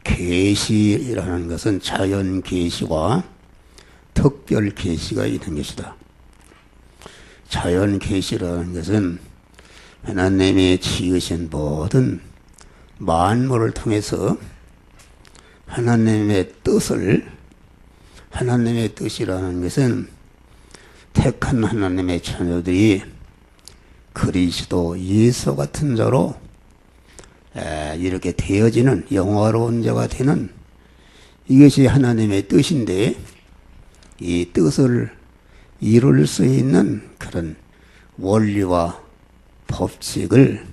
계시라는 것은 자연 계시와 특별 계시가 있는 것이다. 자연 계시라는 것은 하나님이 지으신 모든 만물을 통해서 하나님의 뜻이라는 것은 택한 하나님의 자녀들이 그리스도 예수 같은 자로 이렇게 되어지는 영화로운 자가 되는 이것이 하나님의 뜻인데, 이 뜻을 이룰 수 있는 그런 원리와 법칙을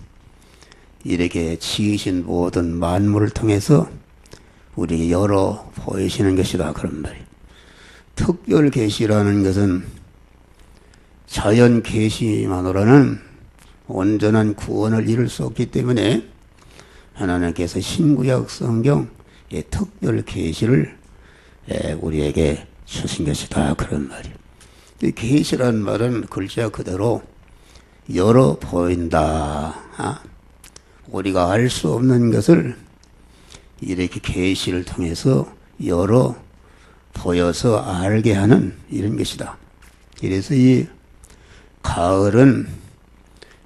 이렇게 지으신 모든 만물을 통해서 우리에게 열어 보이시는 것이다, 그런 말이에요. 특별 계시라는 것은 자연 계시만으로는 온전한 구원을 이룰 수 없기 때문에 하나님께서 신구약 성경의 특별 계시를 우리에게 주신 것이다, 그런 말이에요. 이 계시라는 말은 글자 그대로 열어 보인다. 우리가 알 수 없는 것을 이렇게 계시를 통해서 열어 보여서 알게 하는 이런 것이다. 그래서 이 가을은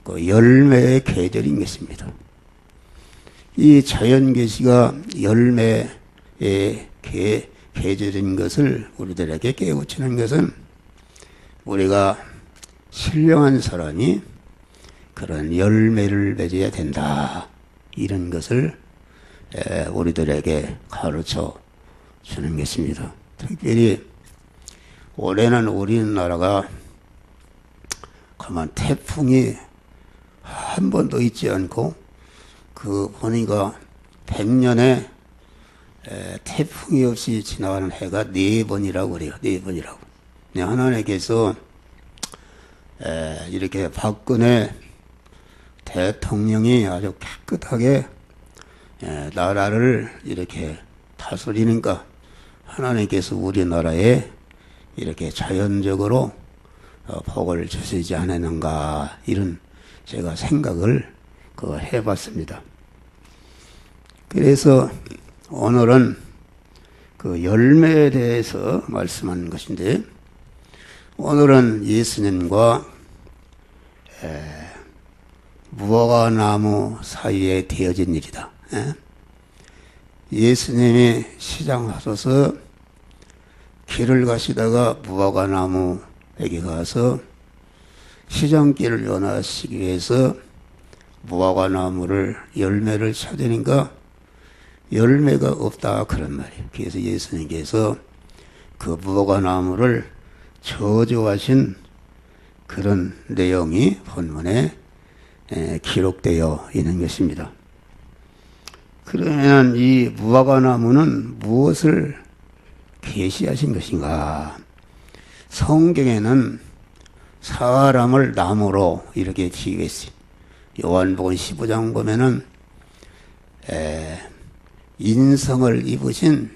그 열매의 계절인 것입니다. 이 자연 계시가 열매의 계절인 것을 우리들에게 깨우치는 것은 우리가 신령한 사람이 그런 열매를 맺어야 된다, 이런 것을 우리들에게 가르쳐 주는 것입니다. 특별히 올해는 우리나라가 가만 태풍이 한 번도 있지 않고, 그 보니까 100년에 태풍이 없이 지나가는 해가 4번이라고 그래요. 4번이라고. 하나님께서 이렇게 박근혜 대통령이 아주 깨끗하게 나라를 이렇게 다스리니까 하나님께서 우리나라에 이렇게 자연적으로 복을 주시지 않았는가, 이런 제가 생각을 해봤습니다. 그래서 오늘은 그 열매에 대해서 말씀하는 것인데, 오늘은 예수님과 무화과나무 사이에 되어진 일이다. 예수님이 시장 가셔서 길을 가시다가 무화과나무에게 가서 시장길을 연하시기 위해서 무화과나무를 열매를 찾으니까 열매가 없다, 그런 말이에요. 그래서 예수님께서 그 무화과나무를 저주하신 그런 내용이 본문에 기록되어 있는 것입니다. 그러면 이 무화과나무는 무엇을 계시하신 것인가? 성경에는 사람을 나무로 이렇게 비유했어요. 요한복음 15장 보면은 인성을 입으신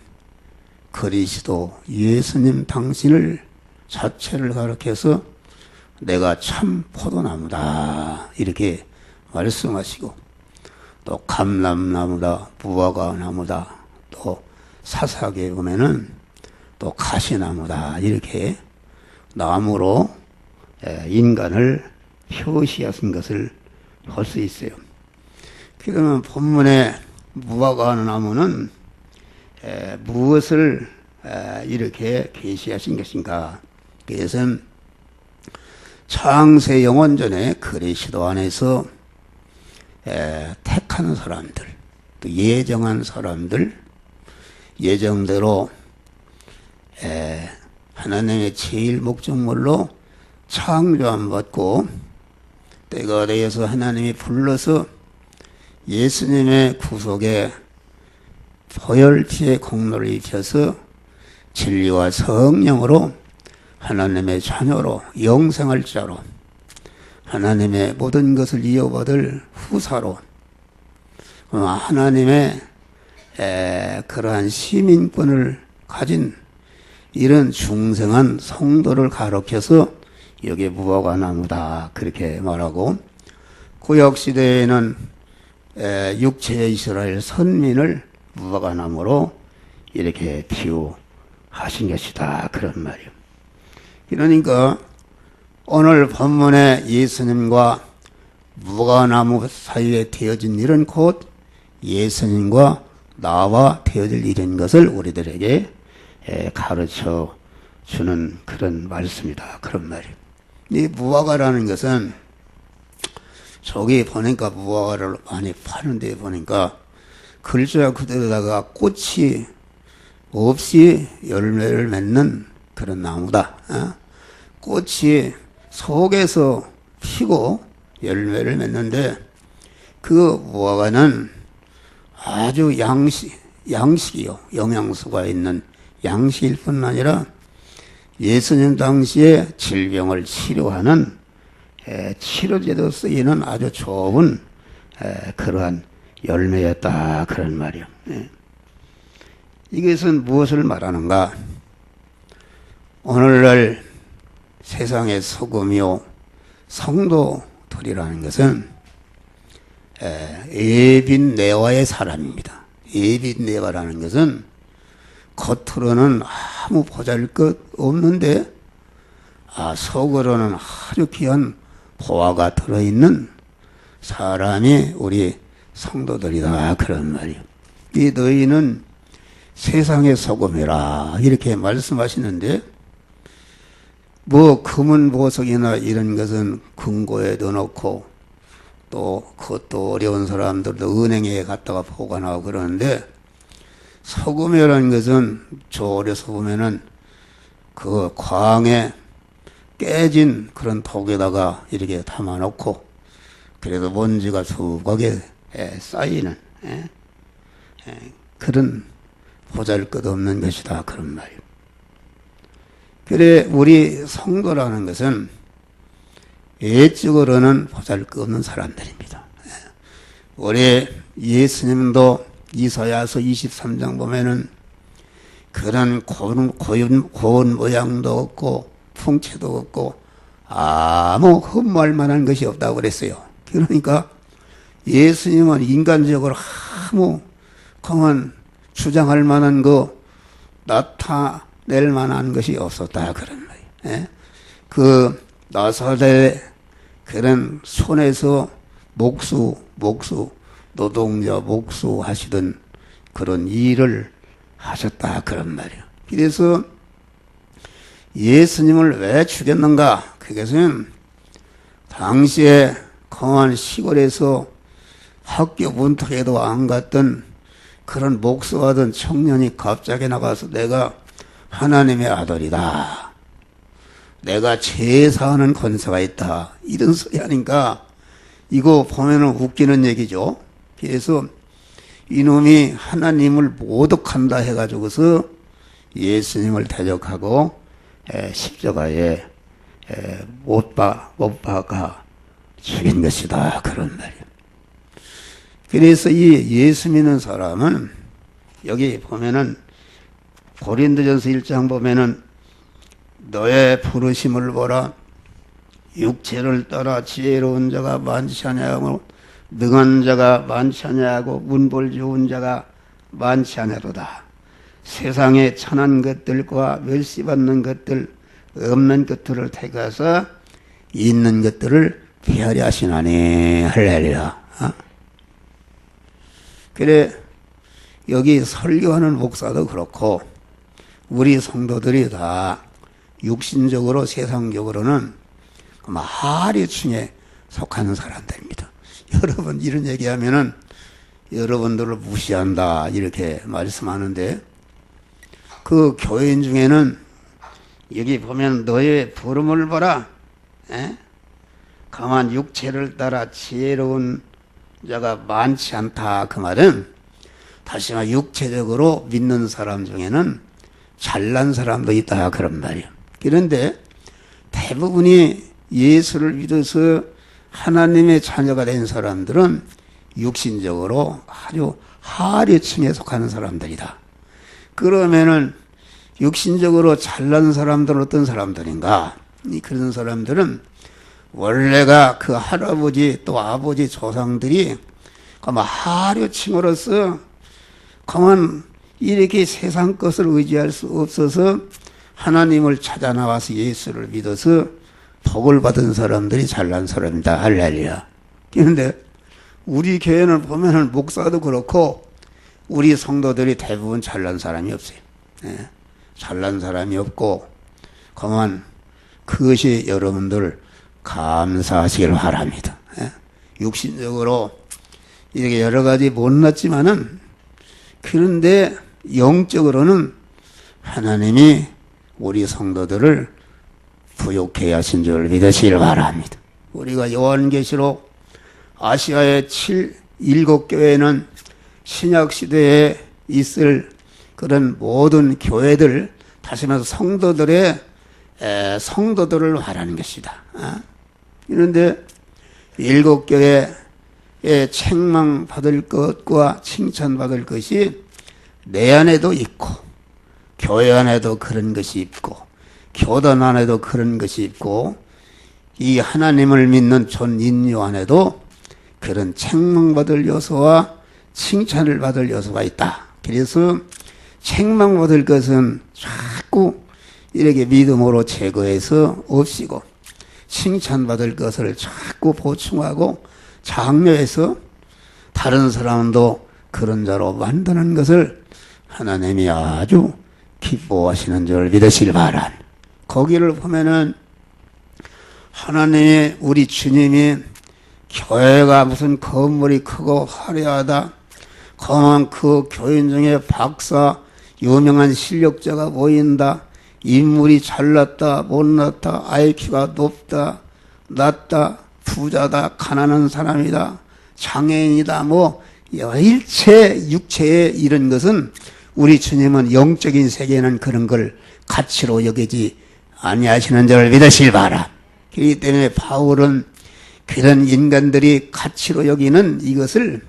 그리스도 예수님 당신을 자체를 가리켜서 내가 참 포도나무다, 이렇게 말씀하시고, 또 감람나무다, 무화과나무다, 또 사사기에 보면은 또 가시나무다, 이렇게 나무로 인간을 표시하신 것을 볼 수 있어요. 그러면 본문의 무화과나무는 무엇을 이렇게 계시하신 것인가? 그것은 창세 영원전에 그리스도 안에서 택하는 사람들, 또 예정한 사람들, 예정대로 하나님의 제일 목적물로 창조함 받고 때가 되어서 하나님이 불러서 예수님의 구속에 보혈피의 공로를 입혀서 진리와 성령으로 하나님의 자녀로, 영생할 자로, 하나님의 모든 것을 이어받을 후사로, 하나님의 그러한 시민권을 가진 이런 중생한 성도를 가리켜서 여기에 무화과나무다, 그렇게 말하고, 구약시대에는 육체 이스라엘 선민을 무화과나무로 이렇게 비유하신 것이다. 그런 말이에요. 그러니까 오늘 본문에 예수님과 무화과나무 사이에 되어진 일은 곧 예수님과 나와 되어질 일인 것을 우리들에게 가르쳐 주는 그런 말씀이다. 그런 말이에요. 이 무화과라는 것은 저기 보니까 무화과를 많이 파는데 보니까 글자 그대로다가 꽃이 없이 열매를 맺는 그런 나무다. 꽃이 속에서 피고 열매를 맺는데 그 무화과는 아주 양식이요. 영양소가 있는 양식일 뿐 아니라 예수님 당시에 질병을 치료하는 치료제도 쓰이는 아주 좋은 그러한 열매였다. 그런 말이요. 이것은 무엇을 말하는가? 오늘날 세상의 소금이요 성도들이라는 것은 에빈네와의 사람입니다. 에빈네와라는 것은 겉으로는 아무 보잘것 없는데 속으로는 아주 귀한 보화가 들어있는 사람이 우리 성도들이다. 그런 말이에요. 이 너희는 세상의 소금이라 이렇게 말씀하시는데 뭐 금은 보석이나 이런 것은 금고에 넣어놓고 또 그것도 어려운 사람들도 은행에 갔다가 보관하고 그러는데 소금이라는 것은 어려서 보면은 그 광에 깨진 그런 독에다가 이렇게 담아놓고 그래도 먼지가 수북하게 쌓이는 그런 보잘것없는 것이다. 그런 말이에요. 그래 우리 성도라는 것은 예적으로는 보잘것없는 사람들입니다. 우리 예수님도 이사야서 23장 보면은 그런 고운 모양도 없고 풍채도 없고 아무 흠모할 만한 것이 없다고 그랬어요. 그러니까 예수님은 인간적으로 아무 그만 주장할 만한 거 나타낼 만한 것이 없었다. 그런 말이에요. 그 나사렛 그런 손에서 목수 노동자 목수 하시던 그런 일을 하셨다. 그런 말이에요. 그래서 예수님을 왜 죽였는가? 그것은 당시에 강한 시골에서 학교 문턱에도 안 갔던 그런 목수하던 청년이 갑자기 나가서 내가 하나님의 아들이다. 내가 제사하는 권세가 있다. 이런 소리 하니까 이거 보면은 웃기는 얘기죠. 그래서 이놈이 하나님을 모독한다 해가지고서 예수님을 대적하고 십자가에 못 박아 죽인 것이다. 그런 말이에요. 그래서 이 예수 믿는 사람은 여기 보면은 고린도전서 1장 보면은 너의 부르심을 보라. 육체를 따라 지혜로운 자가 많지 아니하고 능한 자가 많지 아니하고 문벌 좋은 자가 많지 아니하도다. 세상에 천한 것들과 멸시받는 것들 없는 것들을 택해서 있는 것들을 피하려 하시나니. 할렐루야. 그래 여기 설교하는 목사도 그렇고 우리 성도들이 다 육신적으로 세상적으로는 하류층에 속하는 사람들입니다. 여러분 이런 얘기하면은 여러분들을 무시한다 이렇게 말씀하는데 그 교인 중에는 여기 보면 너의 부름을 보라. 가만 육체를 따라 지혜로운 자가 많지 않다. 그 말은 다시 말해 육체적으로 믿는 사람 중에는 잘난 사람도 있다. 그런 말이에요. 그런데 대부분이 예수를 믿어서 하나님의 자녀가 된 사람들은 육신적으로 아주 하류층에 속하는 사람들이다. 그러면은 육신적으로 잘난 사람들은 어떤 사람들인가? 그런 사람들은 원래가 그 할아버지 또 아버지 조상들이 그만 하류층으로서 그만 이렇게 세상 것을 의지할 수 없어서 하나님을 찾아 나와서 예수를 믿어서 복을 받은 사람들이 잘난 사람이다. 할렐루야. 그런데 우리 교회는 보면은 목사도 그렇고 우리 성도들이 대부분 잘난 사람이 없어요. 예. 잘난 사람이 없고 그만 그것이 여러분들 감사하시길 바랍니다. 예. 육신적으로 이렇게 여러 가지 못났지만은 그런데 영적으로는 하나님이 우리 성도들을 부욕해 하신 줄 믿으시길 바랍니다. 우리가 요한계시록 아시아의 7교회는 신약시대에 있을 그런 모든 교회들, 다시 말해서 성도들을 말하는 것이다. 그런데 7교회에 책망받을 것과 칭찬받을 것이 내 안에도 있고 교회 안에도 그런 것이 있고 교단 안에도 그런 것이 있고 이 하나님을 믿는 전 인류 안에도 그런 책망받을 요소와 칭찬을 받을 요소가 있다. 그래서 책망받을 것은 자꾸 이렇게 믿음으로 제거해서 없이고 칭찬받을 것을 자꾸 보충하고 장려해서 다른 사람도 그런 자로 만드는 것을 하나님이 아주 기뻐하시는 줄 믿으시길 바란. 거기를 보면은 하나님의 우리 주님이 교회가 무슨 건물이 크고 화려하다. 그만 그 교인 중에 박사, 유명한 실력자가 보인다. 인물이 잘났다, 못났다, IQ가 높다, 낮다, 부자다, 가난한 사람이다, 장애인이다, 뭐 일체 육체의 이런 것은 우리 주님은 영적인 세계에는 그런 걸 가치로 여기지 아니하시는 줄 믿으시길 바라. 그렇기 때문에 바울은 그런 인간들이 가치로 여기는 이것을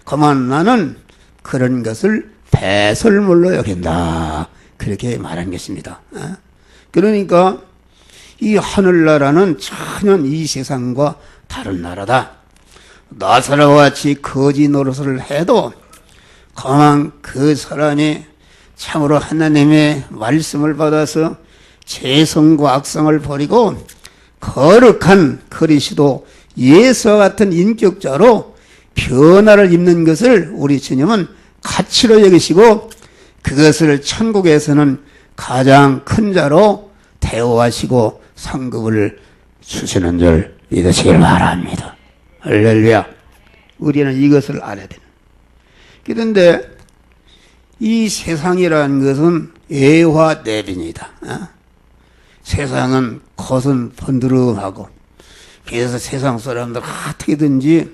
그만 나는 그런 것을 배설물로 여긴다. 그렇게 말한 것입니다. 그러니까 이 하늘나라는 전혀 이 세상과 다른 나라다. 나사로와 같이 거지 노릇을 해도 그만 그 사람이 참으로 하나님의 말씀을 받아서 죄성과 악성을 버리고 거룩한 그리스도 예수와 같은 인격자로 변화를 입는 것을 우리 주님은 가치로 여기시고 그것을 천국에서는 가장 큰 자로 대우하시고 상급을 주시는 줄 믿으시길 바랍니다. 할렐루야. 우리는 이것을 알아야 됩니다. 그런데 이 세상이라는 것은 애화내빈이다. 세상은 겉은 번드름하고 그래서 세상 사람들 어떻게든지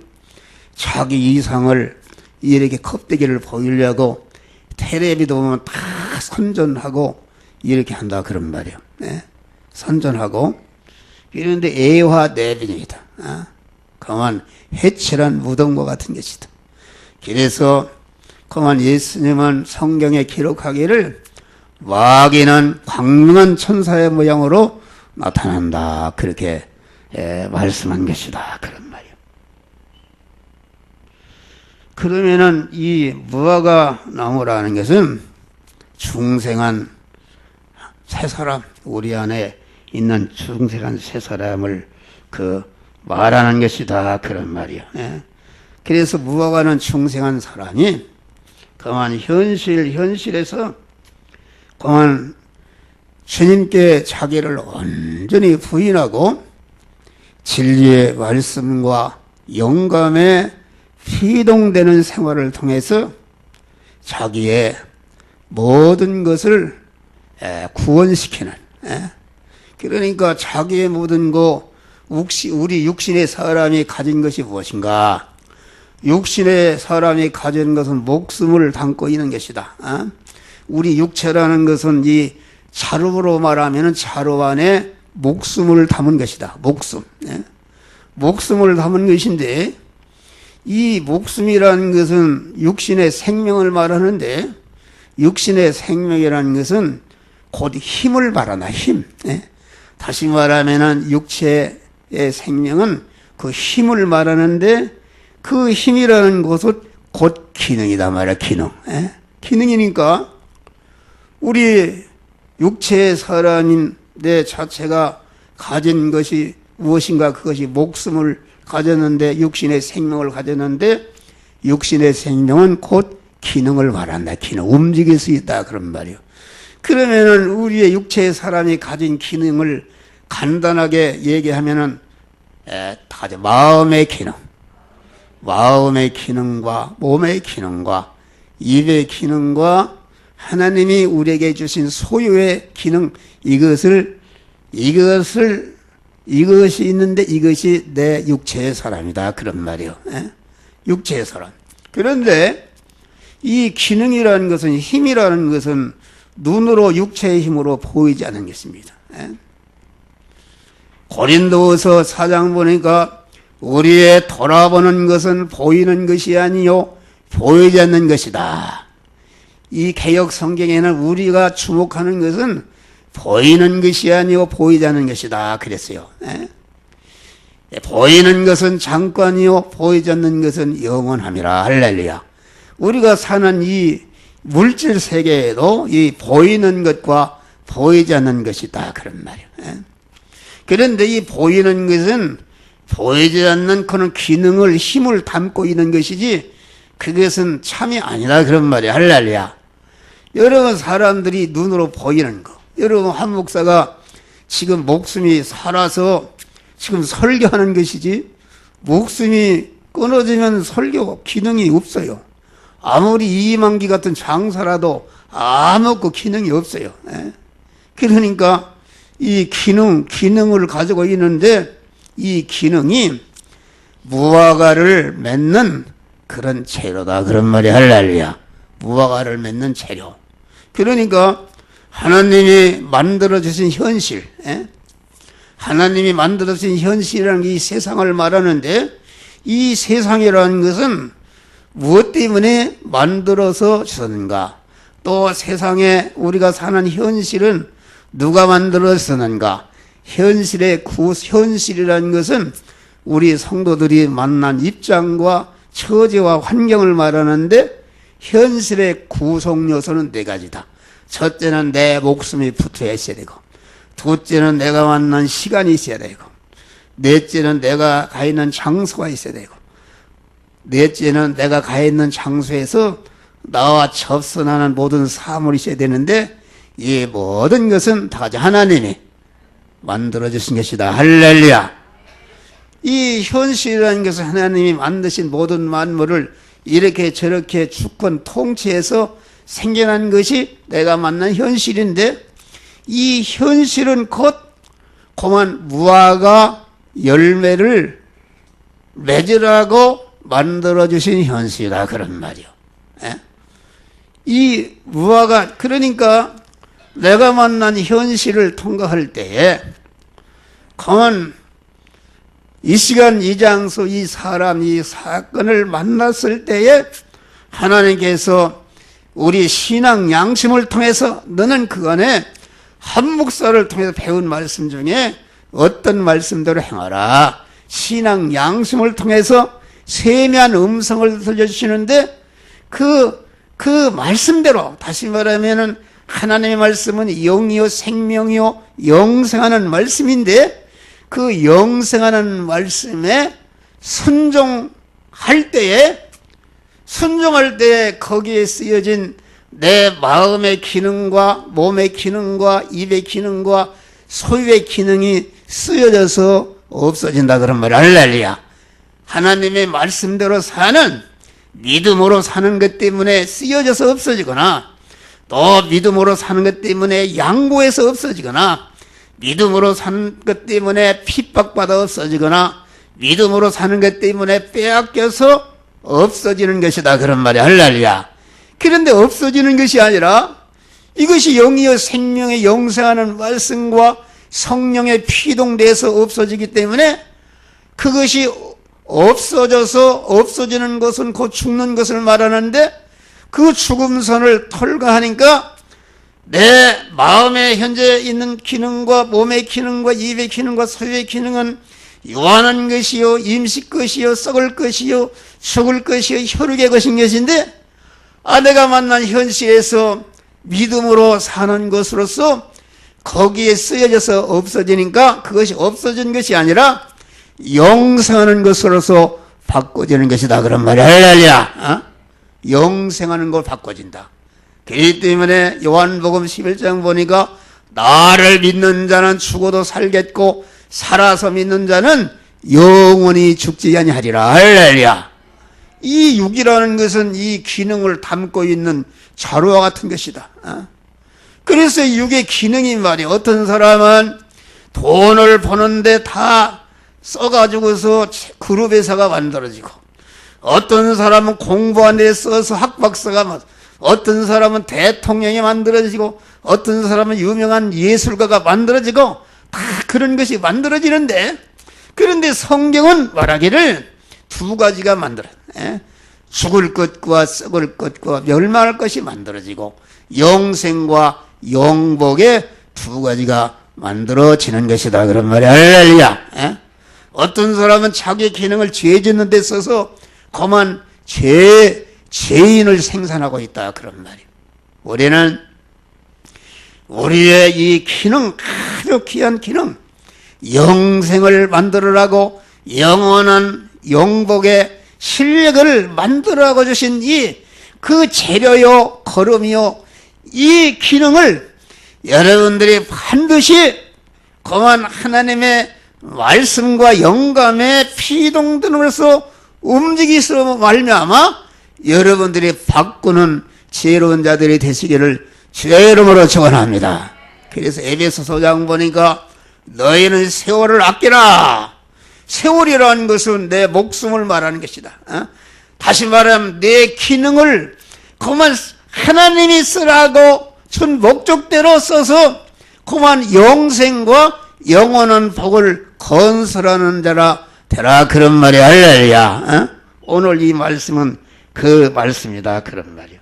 자기 이상을 이렇게 컵대기를 보이려고 텔레비도 보면 다 선전하고 이렇게 한다 그런 말이에요. 선전하고 그런데 애화내빈이다. 그만 해칠한 무덤과 같은 것이다. 그래서 그만 예수님은 성경에 기록하기를 마귀는 광명한 천사의 모양으로 나타난다. 그렇게 말씀한 것이다. 그런 말이에요. 그러면은 이 무화과 나무라는 것은 중생한 새 사람, 우리 안에 있는 중생한 새 사람을 말하는 것이다. 그런 말이에요. 그래서 무화과는 중생한 사람이 그만 현실에서 그만 주님께 자기를 온전히 부인하고 진리의 말씀과 영감에 피동되는 생활을 통해서 자기의 모든 것을 구원시키는, 그러니까 자기의 모든 우리 육신의 사람이 가진 것이 무엇인가? 육신의 사람이 가진 것은 목숨을 담고 있는 것이다. 우리 육체라는 것은 이 자루로 말하면 자루 안에 목숨을 담은 것이다. 목숨을 담은 것인데 이 목숨이라는 것은 육신의 생명을 말하는데 육신의 생명이라는 것은 곧 힘을 말하나 힘. 다시 말하면 육체의 생명은 그 힘을 말하는데 그 힘이라는 것은 곧 기능이다 말이야. 기능. 기능이니까 우리 육체의 사람인 내 자체가 가진 것이 무엇인가, 그것이 목숨을 가졌는데, 육신의 생명을 가졌는데, 육신의 생명은 곧 기능을 말한다. 기능, 움직일 수 있다, 그런 말이요. 그러면은 우리의 육체의 사람이 가진 기능을 간단하게 얘기하면은 다죠. 마음의 기능, 마음의 기능과 몸의 기능과 입의 기능과 하나님이 우리에게 주신 소유의 기능, 이것이 있는데 이것이 내 육체의 사람이다, 그런 말이요. 육체의 사람. 그런데 이 기능이라는 것은, 힘이라는 것은 눈으로, 육체의 힘으로 보이지 않는 것입니다. 고린도후서 4장 보니까 우리의 돌아보는 것은 보이는 것이 아니요 보이지 않는 것이다. 이 개역 성경에는 우리가 주목하는 것은 보이는 것이 아니요 보이지 않는 것이다 그랬어요. 보이는 것은 잠깐이요 보이지 않는 것은 영원함이라. 할렐루야. 우리가 사는 이 물질 세계에도 이 보이는 것과 보이지 않는 것이다, 그런 말이에요. 그런데 이 보이는 것은 보이지 않는 그런 기능을, 힘을 담고 있는 것이지 그것은 참이 아니라, 그런 말이에요. 할렐루야. 여러분, 사람들이 눈으로 보이는 거, 여러분, 한 목사가 지금 목숨이 살아서 지금 설교하는 것이지, 목숨이 끊어지면 설교 기능이 없어요. 아무리 이만기 같은 장사라도 아무것도 기능이 없어요. 그러니까 이 기능을 가지고 있는데, 이 기능이 무화과를 맺는 그런 재료다, 그런 말이. 할렐루야. 무화과를 맺는 재료. 그러니까 하나님이 만들어주신 현실, 하나님이 만들어주신 현실이라는 게 이 세상을 말하는데, 이 세상이라는 것은 무엇 때문에 만들어서 주셨는가, 또 세상에 우리가 사는 현실은 누가 만들었었는가. 현실이라는 것은 우리 성도들이 만난 입장과 처지와 환경을 말하는데, 현실의 구성 요소는 네 가지다. 첫째는 내 목숨이 붙어 있어야 되고, 둘째는 내가 만난 시간이 있어야 되고, 넷째는 내가 가 있는 장소가 있어야 되고, 넷째는 내가 가 있는 장소에서 나와 접선하는 모든 사물이 있어야 되는데, 이 모든 것은 다 하나님이 만들어주신 것이다. 할렐루야. 이 현실이라는 것은 하나님이 만드신 모든 만물을 이렇게 저렇게 주권 통치해서 생겨난 것이 내가 만난 현실인데, 이 현실은 곧 그만 무화과 열매를 맺으라고 만들어주신 현실이다, 그런 말이요. 이 무화과, 그러니까 내가 만난 현실을 통과할 때에 그만 이 시간, 이 장소, 이 사람, 이 사건을 만났을 때에 하나님께서 우리 신앙 양심을 통해서, 너는 그 안에 한 목사를 통해서 배운 말씀 중에 어떤 말씀대로 행하라, 신앙 양심을 통해서 세미한 음성을 들려주시는데, 그 말씀대로, 다시 말하면은 하나님의 말씀은 영이요 생명이요 영생하는 말씀인데, 그 영생하는 말씀에 순종할 때에 거기에 쓰여진 내 마음의 기능과 몸의 기능과 입의 기능과 소유의 기능이 쓰여져서 없어진다, 그런 말. 할렐루야. 하나님의 말씀대로 사는, 믿음으로 사는 것 때문에 쓰여져서 없어지거나, 또 믿음으로 사는 것 때문에 양보해서 없어지거나, 믿음으로 사는 것 때문에 핍박받아 없어지거나, 믿음으로 사는 것 때문에 빼앗겨서 없어지는 것이다, 그런 말이. 할렐루야. 그런데 없어지는 것이 아니라 이것이 영이여 생명의 영생하는 말씀과 성령의 피동돼서 없어지기 때문에, 그것이 없어져서 없어지는 것은 곧 죽는 것을 말하는데, 그 죽음선을 통과하니까 내 마음에 현재 있는 기능과 몸의 기능과 입의 기능과 소유의 기능은 유한한 것이요, 임시 것이요, 썩을 것이요, 죽을 것이요, 혈육의 것인 것인데, 내가 만난 현실에서 믿음으로 사는 것으로서 거기에 쓰여져서 없어지니까 그것이 없어진 것이 아니라 영생하는 것으로서 바꿔지는 것이다. 그런 말이야. 할렐루야. 영생하는 걸 바꿔진다. 그렇기 때문에 요한복음 11장 보니까 나를 믿는 자는 죽어도 살겠고 살아서 믿는 자는 영원히 죽지 아니하리라. 할렐루야. 이 육이라는 것은 이 기능을 담고 있는 자루와 같은 것이다. 그래서 육의 기능이 말이야. 어떤 사람은 돈을 버는데 다 써가지고서 그룹 회사가 만들어지고, 어떤 사람은 공부하는 데 써서 학박사가, 어떤 사람은 대통령이 만들어지고, 어떤 사람은 유명한 예술가가 만들어지고, 다 그런 것이 만들어지는데, 그런데 성경은 말하기를 두 가지가 죽을 것과 썩을 것과 멸망할 것이 만들어지고 영생과 영복의 두 가지가 만들어지는 것이다. 그런 말이야. 할렐루야. 어떤 사람은 자기 기능을 죄 짓는 데 써서 그만 죄인을 생산하고 있다. 그런 말이야. 우리는 우리의 이 기능, 아주 귀한 기능, 영생을 만들으라고 영원한 영복의 실력을 만들어가고 주신 그 재료요, 걸음이요, 이 기능을 여러분들이 반드시 그만 하나님의 말씀과 영감에 피동됨으로써 움직이서 말미암아 여러분들이 바꾸는 지혜로운 자들이 되시기를 주의 이름으로 축원합니다. 그래서 에베소서 5장 보니까 너희는 세월을 아끼라. 세월이라는 것은 내 목숨을 말하는 것이다. 다시 말하면 내 기능을 그만 하나님이 쓰라고 준 목적대로 써서 그만 영생과 영원한 복을 건설하는 자라 되라. 그런 말이야. 할렐루야. 오늘 이 말씀은 그 말씀이다. 그런 말이야.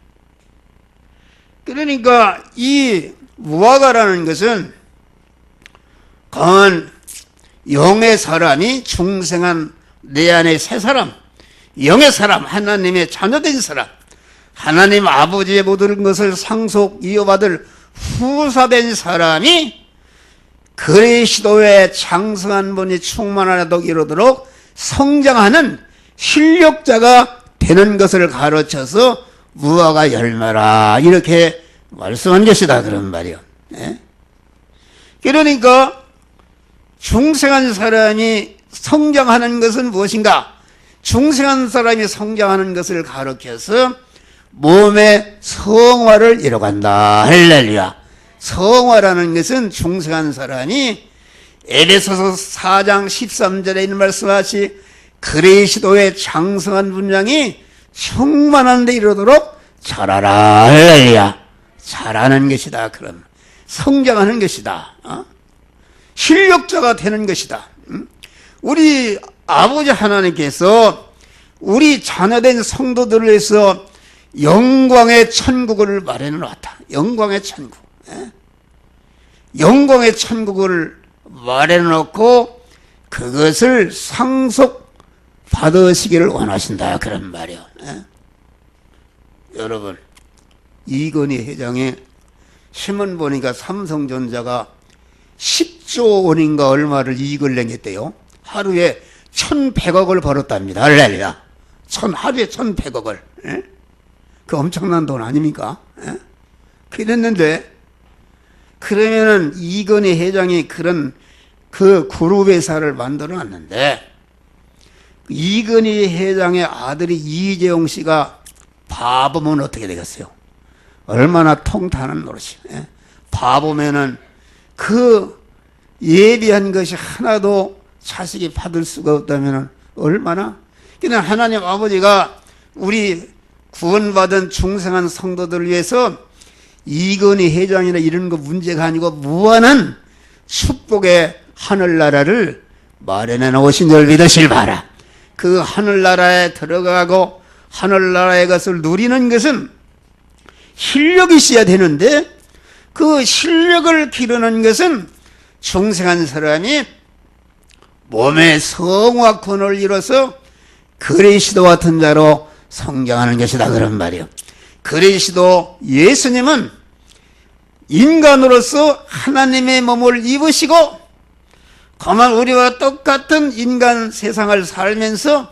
그러니까 이 무화과라는 것은 그만 영의 사람이 중생한 내 안의 새 사람, 영의 사람, 하나님의 자녀된 사람, 하나님 아버지의 모든 것을 상속 이어받을 후사된 사람이 그리스도의 장성한 분이 충만하도록 이루도록 성장하는 실력자가 되는 것을 가르쳐서 무화과 열매라 이렇게 말씀한 것이다. 그런 말이요. 그러니까 중생한 사람이 성장하는 것은 무엇인가? 중생한 사람이 성장하는 것을 가르쳐서 몸의 성화를 이뤄간다. 할렐루야. 성화라는 것은 중생한 사람이 에베소서 4장 13절에 있는 말씀하시 그리스도의 장성한 분량이 충만한 데 이르도록 자라라. 할렐루야. 자라는 것이다. 그런 성장하는 것이다. 실력자가 되는 것이다. 우리 아버지 하나님께서 우리 자녀된 성도들을 위해서 영광의 천국을 마련해 놨다. 영광의 천국. 영광의 천국을 마련해 놓고 그것을 상속 받으시기를 원하신다. 그런 말이요. 여러분, 이건희 회장의 신문 보니까 삼성전자가 10조 원인가 얼마를 이익을 낸겠대요. 하루에 1,100억을 벌었답니다. 할렐루야. 하루에 1,100억을. 그 엄청난 돈 아닙니까? 그랬는데, 그러면은 이건희 회장이 그런 그 그룹 회사를 만들어 놨는데, 이건희 회장의 아들이 이재용 씨가 바보면 어떻게 되겠어요? 얼마나 통탄한 노릇이에요. 바보면은 그 예비한 것이 하나도 자식이 받을 수가 없다면 얼마나? 그냥 하나님 아버지가 우리 구원받은 중생한 성도들을 위해서 이건희 회장이나 이런 거 문제가 아니고 무한한 축복의 하늘나라를 마련해 놓으신 줄 믿으실 바라. 그 하늘나라에 들어가고 하늘나라의 것을 누리는 것은 실력이 있어야 되는데 그 실력을 기르는 것은 중생한 사람이 몸의 성화 권을 이뤄서 그리스도 같은 자로 성장하는 것이다 그런 말이요. 그리스도 예수님은 인간으로서 하나님의 몸을 입으시고 다만 우리와 똑같은 인간 세상을 살면서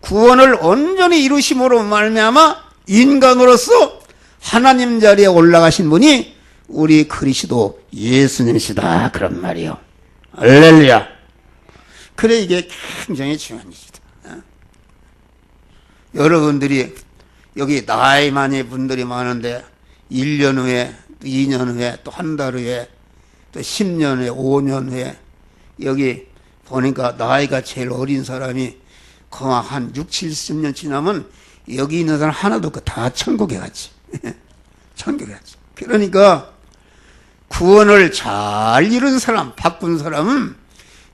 구원을 온전히 이루심으로 말미암아 인간으로서 하나님 자리에 올라가신 분이 우리 그리스도 예수님이시다 그런 말이요. 할렐루야. 그래 이게 굉장히 중요한 일이다. 여러분들이 여기 나이 많은 분들이 많은데 1년 후에, 2년 후에, 또 한 달 후에, 또 10년 후에, 5년 후에 여기 보니까 나이가 제일 어린 사람이 그만 한 6, 70년 지나면 여기 있는 사람 하나도 없고 다 천국에 갔지. 천국에 갔지. 그러니까 구원을 잘 이룬 사람, 바꾼 사람은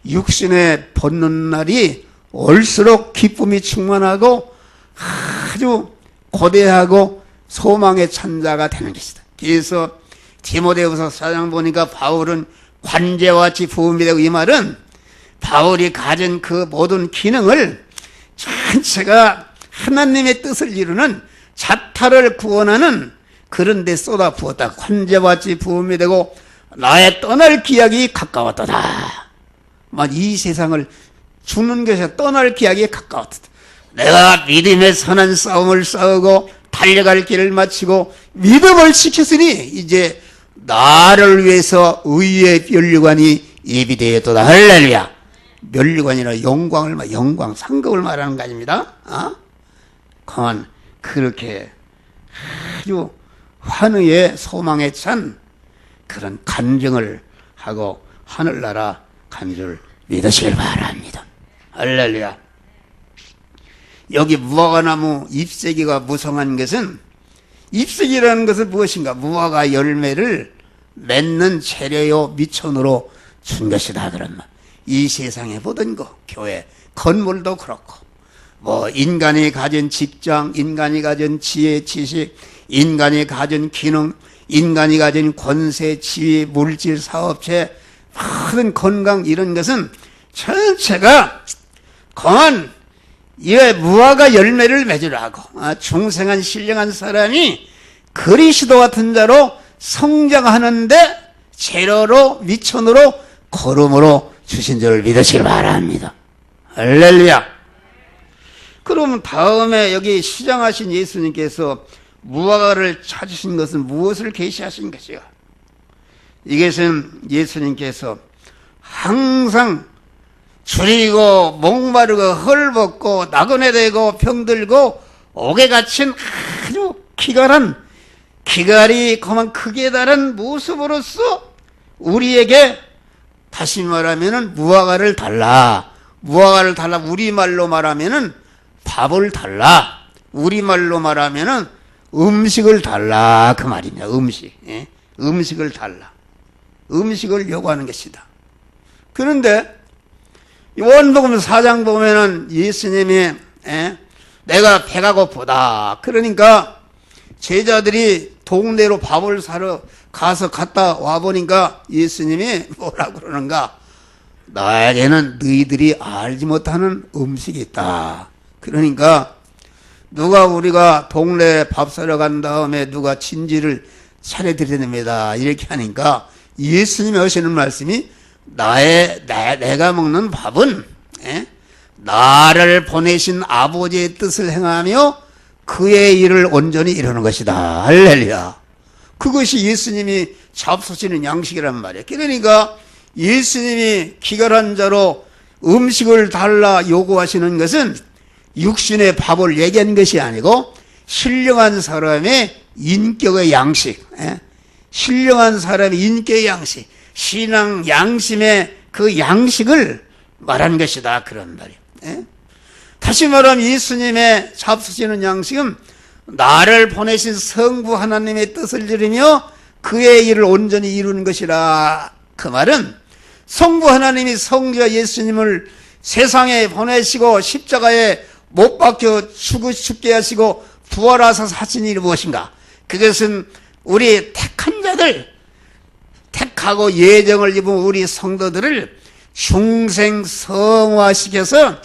육신에 벗는 날이 올수록 기쁨이 충만하고 아주 고대하고 소망의 찬자가 되는 것이다. 그래서 디모데후서 4장 보니까 바울은 관제와 같이 부음이 되고, 이 말은 바울이 가진 그 모든 기능을 전체가 하나님의 뜻을 이루는 자타를 구원하는 그런 데 쏟아 부었다. 관제와 같이 부음이 되고 나의 떠날 기약이 가까웠도다. 이 세상을 죽는 것에 떠날 기약이 가까웠다. 내가 믿음의 선한 싸움을 싸우고 달려갈 길을 마치고 믿음을 지켰으니 이제 나를 위해서 의의 면류관이 예비되었도다. 할렐루야. 면류관이라 영광, 상급을 말하는 거 아닙니다. 그만 그렇게 아주 환희의 소망에 찬 그런 간증을 하고 하늘나라 간 줄 믿으시길 바랍니다. 할렐루야. 여기 무화과나무 잎새기가 무성한 것은, 잎새기라는 것은 무엇인가? 무화과 열매를 맺는 재료요 미천으로 준 것이다 그런 말. 이 세상에 모든 거, 교회 건물도 그렇고 인간이 가진 직장, 인간이 가진 지혜, 지식, 인간이 가진 기능, 인간이 가진 권세, 지위, 물질, 사업체, 모든 건강, 이런 것은 전체가 그만 이 무화과 열매를 맺으라고 중생한 신령한 사람이 그리스도 같은 자로 성장하는데 재료로 미천으로 거름으로 주신 줄을 믿으시길 바랍니다. 할렐루야. 그럼 다음에 여기 시장하신 예수님께서 무화과를 찾으신 것은 무엇을 계시하신 것이요? 이것은 예수님께서 항상 줄이고 목마르고 헐벗고 나그네 되고 병들고 옥에 갇힌 아주 기갈이 그만 크게 다른 모습으로서 우리에게 다시 말하면은 무화과를 달라. 우리말로 말하면은 밥을 달라. 우리말로 말하면은 음식을 달라. 그 말입니다. 음식을 달라. 음식을 요구하는 것이다. 그런데 요한복음 4장 보면은 예수님이 내가 배가 고프다. 그러니까 제자들이 동네로 밥을 사러 가서 갔다 와보니까 예수님이 뭐라고 그러는가? 나에게는 너희들이 알지 못하는 음식이 있다. 그러니까 우리가 동네 밥 사러 간 다음에 누가 진지를 차려드려야 됩니다. 이렇게 하니까 예수님이 하시는 말씀이 내가 먹는 밥은 나를 보내신 아버지의 뜻을 행하며 그의 일을 온전히 이루는 것이다. 할렐루야. 그것이 예수님이 잡수시는 양식이란 말이에요. 그러니까 예수님이 기갈한 자로 음식을 달라 요구하시는 것은 육신의 밥을 얘기한 것이 아니고 신령한 사람의 인격의 양식, 신령한 사람의 인격의 양식, 신앙 양심의 그 양식을 말한 것이다 그런 말이에요. 다시 말하면 예수님의 잡수시는 양식은 나를 보내신 성부 하나님의 뜻을 이루며 그의 일을 온전히 이루는 것이라. 그 말은 성부 하나님이 성자 예수님을 세상에 보내시고 십자가에 못 박혀 죽게 하시고 부활하사 하신 일이 무엇인가? 그것은 우리 택한 자들, 택하고 예정을 입은 우리 성도들을 중생 성화시켜서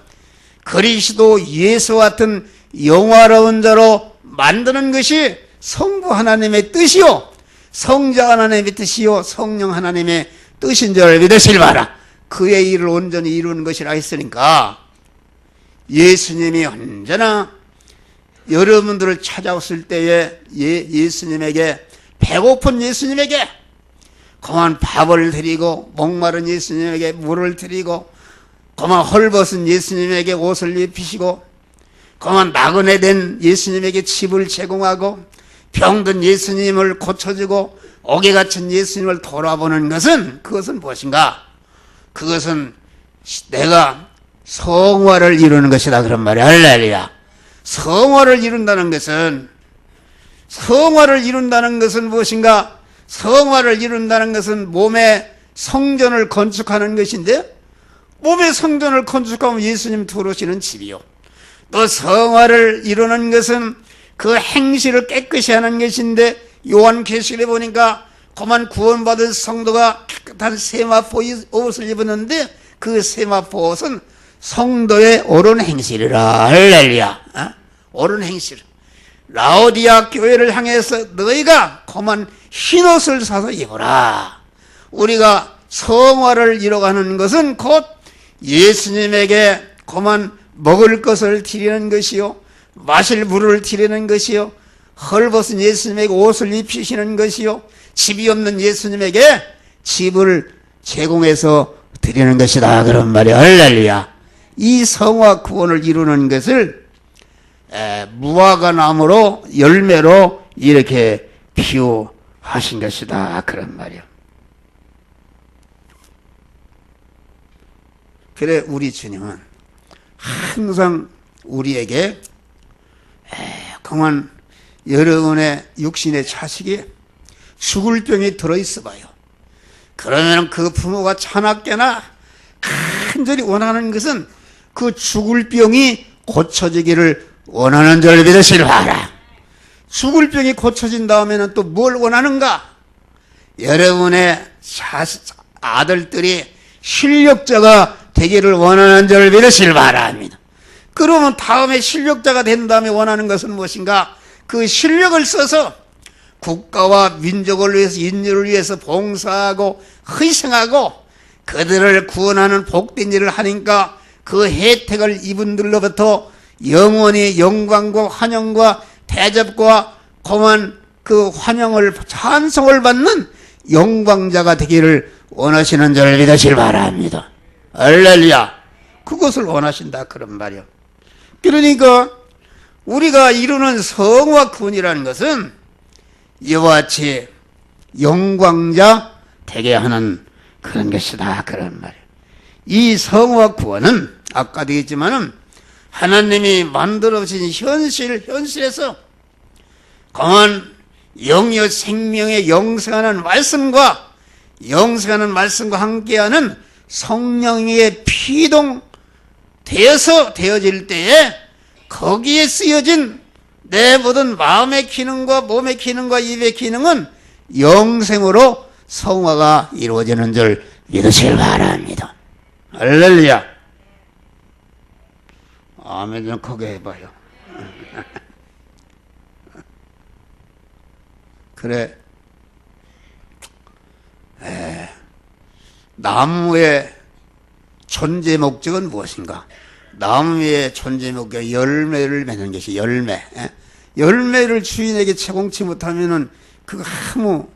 그리스도 예수 같은 영화로운 자로 만드는 것이 성부 하나님의 뜻이요, 성자 하나님의 뜻이요, 성령 하나님의 뜻인 줄 믿으시길 바라. 그의 일을 온전히 이루는 것이라 했으니까 예수님이 언제나 여러분들을 찾아왔을 때에 예수님에게, 배고픈 예수님에게 그만 밥을 드리고, 목마른 예수님에게 물을 드리고, 그만 헐벗은 예수님에게 옷을 입히시고, 그만 나그네 된 예수님에게 집을 제공하고, 병든 예수님을 고쳐주고, 옥에 갇힌 예수님을 돌아보는 것은, 그것은 무엇인가? 그것은 내가 성화를 이루는 것이다, 그런 말이야. 할렐루야. 성화를 이룬다는 것은 무엇인가? 성화를 이룬다는 것은 몸의 성전을 건축하는 것인데, 몸의 성전을 건축하면 예수님 들어오시는 집이요, 또 성화를 이루는 것은 그 행실을 깨끗이 하는 것인데, 요한계시록에 보니까 그만 구원받은 성도가 깨끗한 세마포 옷을 입었는데, 그 세마포 옷은 성도의 옳은 행실이라. 할렐루야. 옳은 행실. 라오디아 교회를 향해서 너희가 그만 흰옷을 사서 입어라. 우리가 성화를 이뤄가는 것은 곧 예수님에게 그만 먹을 것을 드리는 것이요, 마실 물을 드리는 것이요, 헐벗은 예수님에게 옷을 입히시는 것이요, 집이 없는 예수님에게 집을 제공해서 드리는 것이다, 그런 말이야. 할렐루야. 이 성화 구원을 이루는 것을 무화과 나무로, 열매로 이렇게 비유하신 것이다, 그런 말이야. 그래, 우리 주님은 항상 우리에게 그만 여러분의 육신의 자식이 죽을 병이 들어있어 봐요. 그러면 그 부모가 차납게나 간절히 원하는 것은 그 죽을 병이 고쳐지기를 원하는 줄 믿으시길 바라. 죽을 병이 고쳐진 다음에는 또 뭘 원하는가? 여러분의 아들들이 실력자가 되기를 원하는 줄 믿으시길 바랍니다. 그러면 다음에 실력자가 된 다음에 원하는 것은 무엇인가? 그 실력을 써서 국가와 민족을 위해서, 인류를 위해서 봉사하고 희생하고 그들을 구원하는 복된 일을 하니까 그 혜택을 이분들로부터 영원히 영광과 환영과 대접과 고만 그 환영을, 찬송을 받는 영광자가 되기를 원하시는 줄 믿으시길 바랍니다. 할렐루야. 그것을 원하신다, 그런 말이요. 그러니까 우리가 이루는 성화 구원이라는 것은 이와 같이 영광자 되게 하는 그런 것이다, 그런 말이에요. 이 성화 구원은 아까도 얘기했지만은 하나님이 만들어진 현실에서 강한 영여 생명의 영생하는 말씀과 함께하는 성령의 피동 되어질 때에 거기에 쓰여진 내 모든 마음의 기능과 몸의 기능과 입의 기능은 영생으로 성화가 이루어지는 줄 믿으시길 바랍니다. 할렐루야. 아멘 좀 크게 해봐요. 그래. 나무의 존재 목적은 무엇인가? 나무의 존재 목적은 열매를 맺는 것이 열매. 열매를 주인에게 제공치 못하면은 아무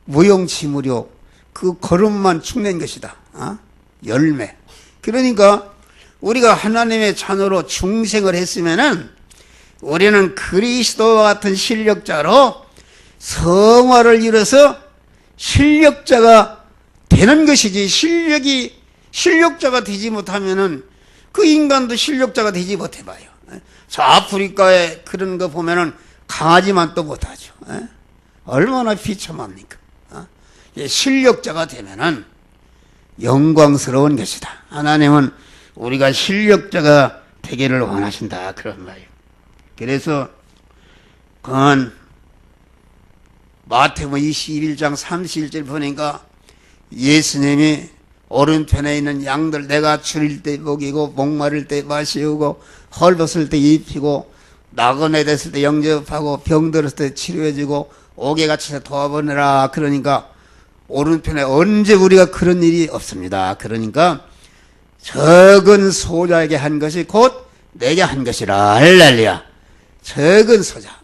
무용지물이요, 그 걸음만 축낸 것이다. 열매. 그러니까 우리가 하나님의 자녀로 중생을 했으면은 우리는 그리스도와 같은 실력자로 성화를 이뤄서 실력자가 되는 것이지, 실력자가 되지 못하면은 그 인간도 실력자가 되지 못해봐요. 저 아프리카에 그런 거 보면은 강아지만 또 못하죠. 얼마나 비참합니까? 실력자가 되면은 영광스러운 것이다. 하나님은 우리가 실력자가 되기를 원하신다, 그런 말이에요. 그래서 그건 마태복음 21장 31절 보니까 예수님이 오른편에 있는 양들 내가 줄일 때 먹이고 목마를 때 마시우고 헐벗을 때 입히고 나그네 됐을 때 영접하고 병들었을 때 치료해주고 옥에갇힐 때 도와보내라. 그러니까 오른편에 언제 우리가 그런 일이 없습니다. 그러니까 적은 소자에게 한 것이 곧 내게 한 것이라. 할렐루야. 적은 소자.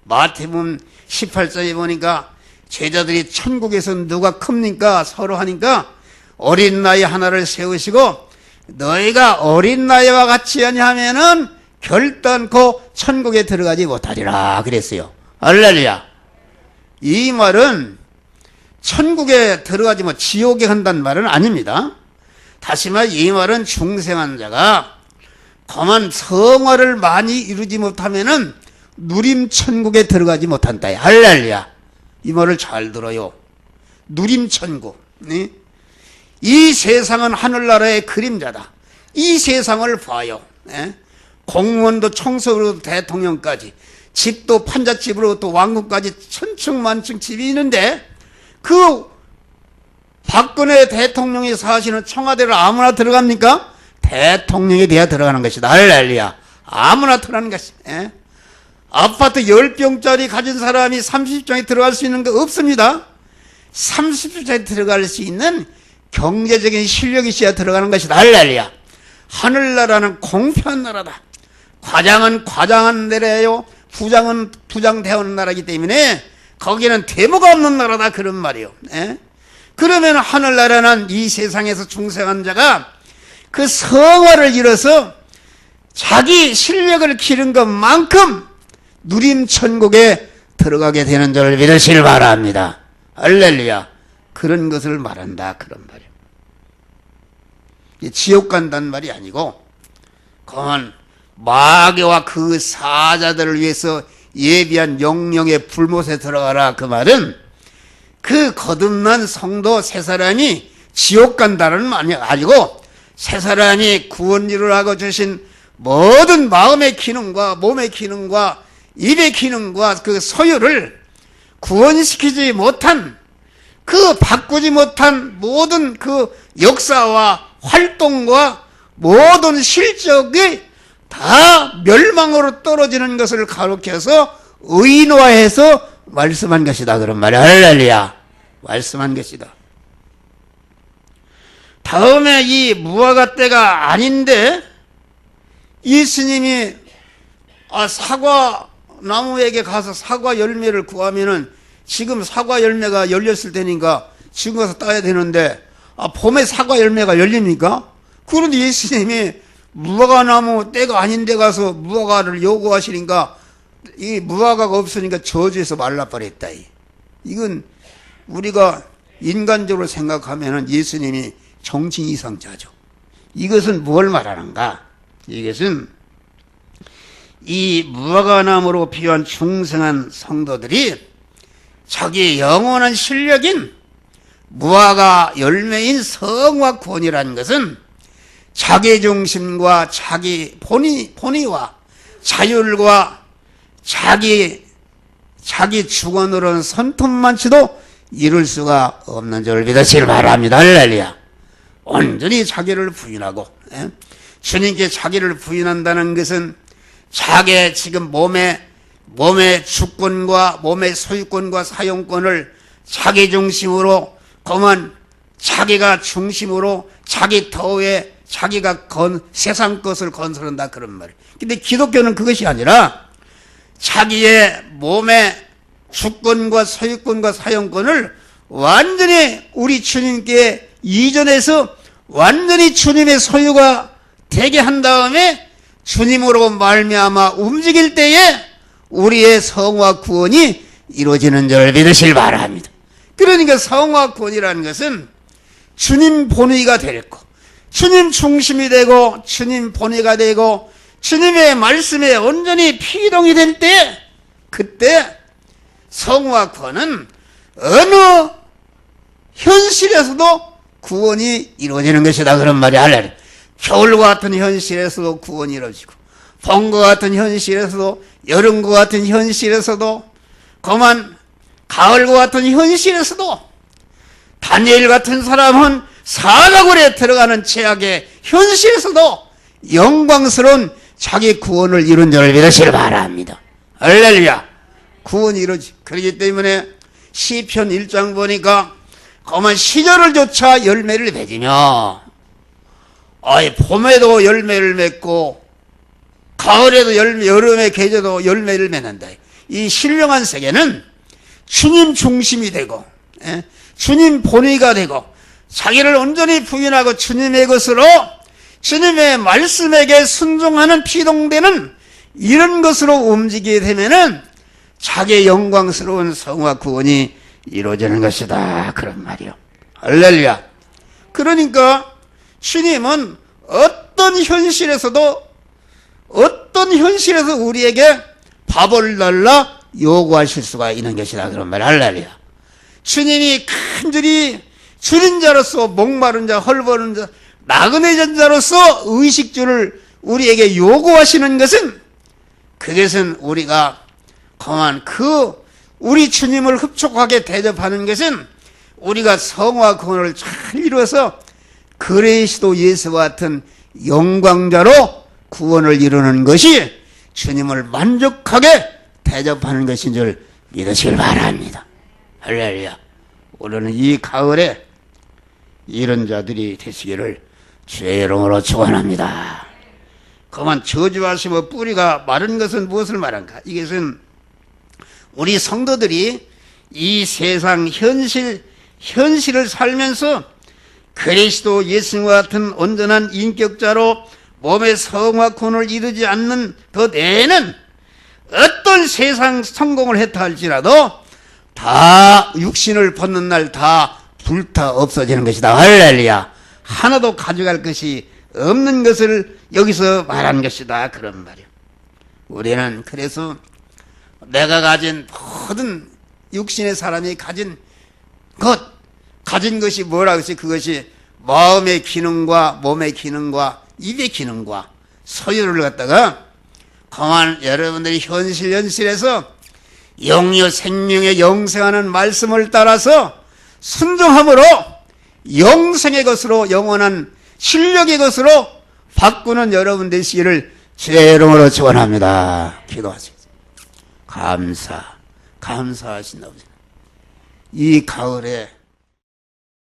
마태복음 18장에 보니까 제자들이 천국에서 누가 큽니까? 서로 하니까 어린 나이 하나를 세우시고 너희가 어린 나이와 같이 하냐면은 결단코 천국에 들어가지 못하리라 그랬어요. 할렐루야. 이 말은 천국에 들어가지 뭐 지옥에 간다는 말은 아닙니다. 다시 말해 이 말은 중생한 자가 그만 성화를 많이 이루지 못하면은 누림 천국에 들어가지 못한다. 할렐루야. 이 말을 잘 들어요. 누림 천국. 네? 이 세상은 하늘나라의 그림자다. 이 세상을 봐요. 네? 공무원도 총서로 대통령까지 집도 판잣집으로 또 왕궁까지 천층만층 집이 있는데 그 박근혜 대통령이 사시는 청와대를 아무나 들어갑니까? 대통령에 대해 들어가는 것이다. 할렐루야. 아무나 들어가는 것이. 예? 아파트 10평짜리 가진 사람이 30평에 들어갈 수 있는 거 없습니다. 30평에 들어갈 수 있는 경제적인 실력이 있어야 들어가는 것이다. 할렐루야. 하늘나라는 공평한 나라다. 과장은 과장한 나라예요. 부장은 부장되어오는 나라이기 때문에 거기는 대모가 없는 나라다. 그런 말이에요. 예? 그러면 하늘나라는 이 세상에서 중생한 자가 그 성화를 이뤄서 자기 실력을 기른 것만큼 누림 천국에 들어가게 되는 줄 믿으시길 바랍니다. 할렐루야. 그런 것을 말한다. 그런 말이에요. 지옥 간다는 말이 아니고 그건 마귀와 그 사자들을 위해서 예비한 영령의 불못에 들어가라. 그 말은 그 거듭난 성도 세 사람이 지옥 간다는 말이 아니고 세 사람이 구원 이루라고 주신 모든 마음의 기능과 몸의 기능과 입의 기능과 그 소유를 구원시키지 못한 그 바꾸지 못한 모든 그 역사와 활동과 모든 실적이 다 멸망으로 떨어지는 것을 가르쳐서 의인화해서 말씀한 것이다. 그런 말이야. 할렐루야. 말씀한 것이다. 다음에 이 무화과 때가 아닌데 예수님이 사과 나무에게 가서 사과 열매를 구하면은 지금 사과 열매가 열렸을 테니까 지금 가서 따야 되는데 봄에 사과 열매가 열립니까? 그런데 예수님이 무화과 나무 때가 아닌데 가서 무화과를 요구하시니까 이 무화과가 없으니까 저주해서 말라버렸다. 이건 우리가 인간적으로 생각하면은 예수님이 정신 이상자죠. 이것은 뭘 말하는가? 이것은 이 무화과 나무로 비유한 중생한 성도들이 자기 영원한 실력인 무화과 열매인 성화 구원이라는 것은 자기 중심과 자기 본의와 자율과 자기 주관으로는 손톱만치도 이룰 수가 없는 줄 믿으시길 바랍니다. 할렐루야. 온전히 자기를 부인하고 주님께 자기를 부인한다는 것은 자기의 지금 몸의 주권과 몸의 소유권과 사용권을 자기 중심으로 그만 자기가 중심으로 자기 터에 자기가 세상 것을 건설한다. 그런 말이에요. 근데 기독교는 그것이 아니라 자기의 몸의 주권과 소유권과 사용권을 완전히 우리 주님께 이전해서 완전히 주님의 소유가 되게 한 다음에 주님으로 말미암아 움직일 때에 우리의 성화 구원이 이루어지는 줄 믿으실 바랍니다. 그러니까 성화 구원이라는 것은 주님 본의가 되고 주님 중심이 되고 주님 본의가 되고 주님의 말씀에 온전히 피동이 될 때 그때 성화 구원은 어느 현실에서도 구원이 이루어지는 것이다. 그런 말이 할렐루야. 겨울과 같은 현실에서도 구원이 이루어지고 봄과 같은 현실에서도 여름과 같은 현실에서도 그만 가을과 같은 현실에서도 다니엘 같은 사람은 사각월에 들어가는 최악의 현실에서도 영광스러운 자기 구원을 이룬 줄을 믿으시길 바랍니다. 할렐루야. 구원이 이루어지. 그렇기 때문에 시편 1장 보니까 거만 시절을 조차 열매를 맺으며 봄에도 열매를 맺고 가을에도 여름의 계절도 열매를 맺는다. 이 신령한 세계는 주님 중심이 되고 주님 본위가 되고 자기를 온전히 부인하고 주님의 것으로 주님의 말씀에게 순종하는 피동되는 이런 것으로 움직이게 되면은 자기의 영광스러운 성화 구원이 이루어지는 것이다. 그런 말이요. 할렐루야. 그러니까 주님은 어떤 현실에서 우리에게 밥을 달라 요구하실 수가 있는 것이다. 그런 말. 할렐루야. 주님이 간절히 줄인 자로서 목마른 자, 헐벗은 자, 나그네진 자로서 의식주를 우리에게 요구하시는 것은 그것은 우리가 그만 우리 주님을 흡족하게 대접하는 것은 우리가 성화 구원을 잘 이루어서 그리스도 예수와 같은 영광자로 구원을 이루는 것이 주님을 만족하게 대접하는 것인 줄 믿으시길 바랍니다. 할렐루야. 우리는 이 가을에 이런 자들이 되시기를 주의 이름으로 축원합니다. 그만 저주하시고 뿌리가 마른 것은 무엇을 말한가? 이것은 우리 성도들이 이 세상 현실을 살면서 그리스도 예수와 같은 온전한 인격자로 몸의 성화 구원을 이루지 않는 그 내에는 어떤 세상 성공을 했다 할지라도 다 육신을 벗는 날 다 불타 없어지는 것이다. 할렐루야. 하나도 가져갈 것이 없는 것을 여기서 말한 것이다. 그런 말이야. 우리는 그래서 내가 가진 모든 육신의 사람이 가진 것이 뭐라고 했지? 그것이 마음의 기능과 몸의 기능과 입의 기능과 소유를 갖다가 그만 여러분들이 현실에서 영유 생명의 영생하는 말씀을 따라서 순종함으로 영생의 것으로 영원한 실력의 것으로 바꾸는 여러분 되시기를 주의 이름으로 축원합니다. 기도하세요. 감사하신다. 이 가을에